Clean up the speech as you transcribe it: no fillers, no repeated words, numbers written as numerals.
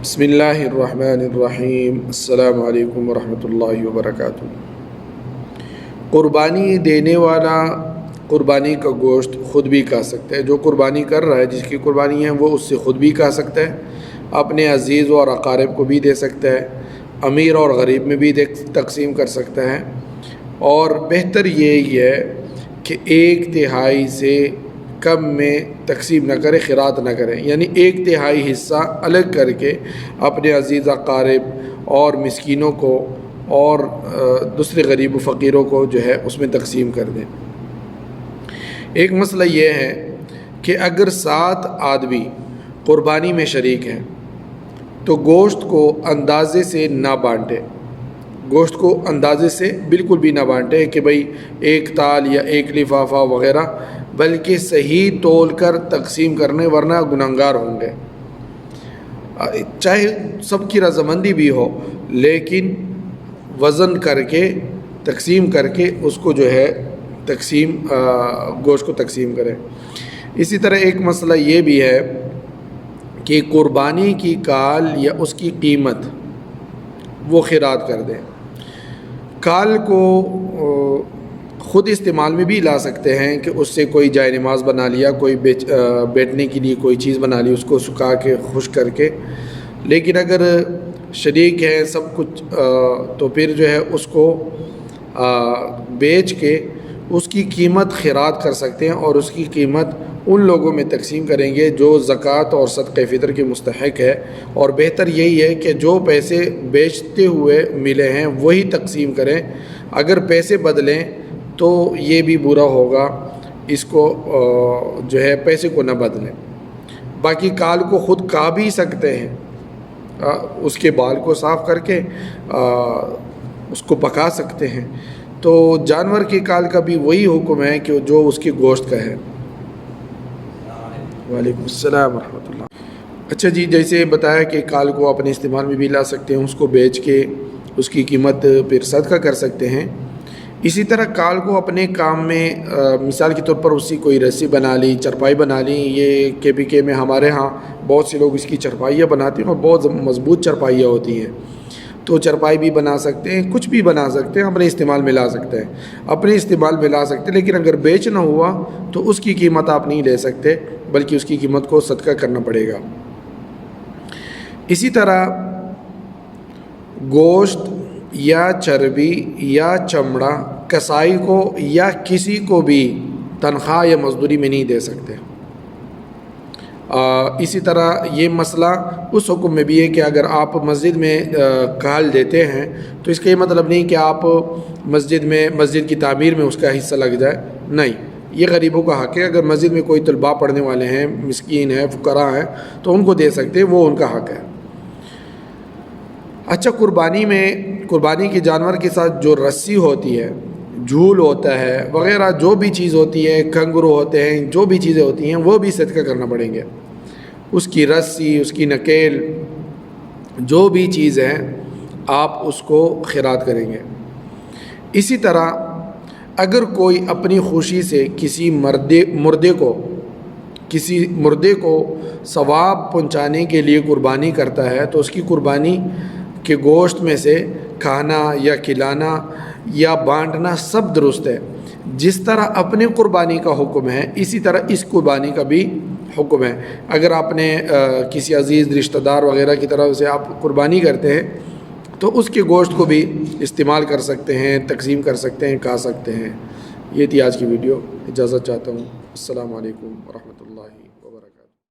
بسم اللہ الرحمن الرحیم۔ السلام علیکم ورحمۃ اللہ وبرکاتہ۔ قربانی دینے والا قربانی کا گوشت خود بھی کھا سکتا ہے۔ جو قربانی کر رہا ہے، جس کی قربانی ہے، وہ اس سے خود بھی کھا سکتا ہے، اپنے عزیز اور اقارب کو بھی دے سکتا ہے، امیر اور غریب میں بھی تقسیم کر سکتا ہے، اور بہتر یہی ہے کہ 1/3 سے کم میں تقسیم نہ کرے، خیرات نہ کرے، یعنی 1/3 حصہ الگ کر کے اپنے عزیز اقارب اور مسکینوں کو اور دوسرے غریب و فقیروں کو جو ہے اس میں تقسیم کر دیں۔ ایک مسئلہ یہ ہے کہ اگر 7 آدمی قربانی میں شریک ہیں تو گوشت کو اندازے سے نہ بانٹے، گوشت کو اندازے سے بالکل بھی نہ بانٹے کہ بھئی 1 تال یا 1 لفافہ وغیرہ، بلکہ صحیح تول کر تقسیم کرنے، ورنہ گنہگار ہوں گے۔ چاہے سب کی رضامندی بھی ہو، لیکن وزن کر کے تقسیم کر کے اس کو جو ہے گوشت کو تقسیم کریں۔ اسی طرح ایک مسئلہ یہ بھی ہے کہ قربانی کی کال یا اس کی قیمت وہ خیرات کر دیں۔ کال کو خود استعمال میں بھی لا سکتے ہیں کہ اس سے کوئی جائے نماز بنا لیا، کوئی بیٹھنے کے لیے کوئی چیز بنا لی، اس کو سکھا کے خشک کر کے، لیکن اگر شریک ہے سب کچھ تو پھر جو ہے اس کو بیچ کے اس کی قیمت خیرات کر سکتے ہیں، اور اس کی قیمت ان لوگوں میں تقسیم کریں گے جو زکوٰۃ اور صدقہ فطر کے مستحق ہے، اور بہتر یہی ہے کہ جو پیسے بیچتے ہوئے ملے ہیں وہی تقسیم کریں۔ اگر پیسے بدلیں تو یہ بھی برا ہوگا، اس کو جو ہے پیسے کو نہ بدلیں۔ باقی کال کو خود کھا بھی سکتے ہیں، اس کے بال کو صاف کر کے اس کو پکا سکتے ہیں، تو جانور کی کال کا بھی وہی حکم ہے کہ جو اس کے گوشت کا ہے۔ وعلیکم السلام ورحمۃ اللہ۔ اچھا جی، جیسے بتایا کہ کال کو اپنے استعمال میں بھی لا سکتے ہیں، اس کو بیچ کے اس کی قیمت پھر صدقہ کر سکتے ہیں۔ اسی طرح کال کو اپنے کام میں مثال کے طور پر اسی کوئی رسی بنا لی، چرپائی بنا لی۔ یہ KPK میں ہمارے ہاں بہت سے لوگ اس کی چرپائیاں بناتے ہیں، اور بہت مضبوط چرپائیاں ہوتی ہیں، تو چرپائی بھی بنا سکتے ہیں، کچھ بھی بنا سکتے ہیں، اپنے استعمال میں لا سکتے ہیں، اپنے استعمال میں لا سکتے ہیں۔ لیکن اگر بیچ نہ ہوا تو اس کی قیمت آپ نہیں لے سکتے، بلکہ اس کی قیمت کو صدقہ کرنا پڑے گا۔ اسی طرح گوشت یا چربی یا چمڑا کسائی کو یا کسی کو بھی تنخواہ یا مزدوری میں نہیں دے سکتے۔ اسی طرح یہ مسئلہ اس حکم میں بھی ہے کہ اگر آپ مسجد میں کال دیتے ہیں تو اس کا یہ مطلب نہیں کہ آپ مسجد کی تعمیر میں اس کا حصہ لگ جائے، نہیں، یہ غریبوں کا حق ہے۔ اگر مسجد میں کوئی طلباء پڑھنے والے ہیں، مسکین ہیں، فقراء ہیں، تو ان کو دے سکتے ہیں، وہ ان کا حق ہے۔ اچھا، قربانی کے جانور کے ساتھ جو رسی ہوتی ہے، جھول ہوتا ہے وغیرہ، جو بھی چیز ہوتی ہے، کنگرو ہوتے ہیں، جو بھی چیزیں ہوتی ہیں، وہ بھی صدقہ کرنا پڑیں گے۔ اس کی رسی، اس کی نکیل، جو بھی چیز ہے، آپ اس کو خیرات کریں گے۔ اسی طرح اگر کوئی اپنی خوشی سے کسی مردے کو ثواب پہنچانے کے لیے قربانی کرتا ہے تو اس کی قربانی کے گوشت میں سے کھانا یا کھلانا یا بانٹنا سب درست ہے۔ جس طرح اپنے قربانی کا حکم ہے، اسی طرح اس قربانی کا بھی حکم ہے۔ اگر آپ نے کسی عزیز رشتہ دار وغیرہ کی طرف سے آپ قربانی کرتے ہیں تو اس کے گوشت کو بھی استعمال کر سکتے ہیں، تقسیم کر سکتے ہیں، کھا سکتے ہیں۔ یہ تھی آج کی ویڈیو، اجازت چاہتا ہوں۔ السلام علیکم ورحمۃ اللہ۔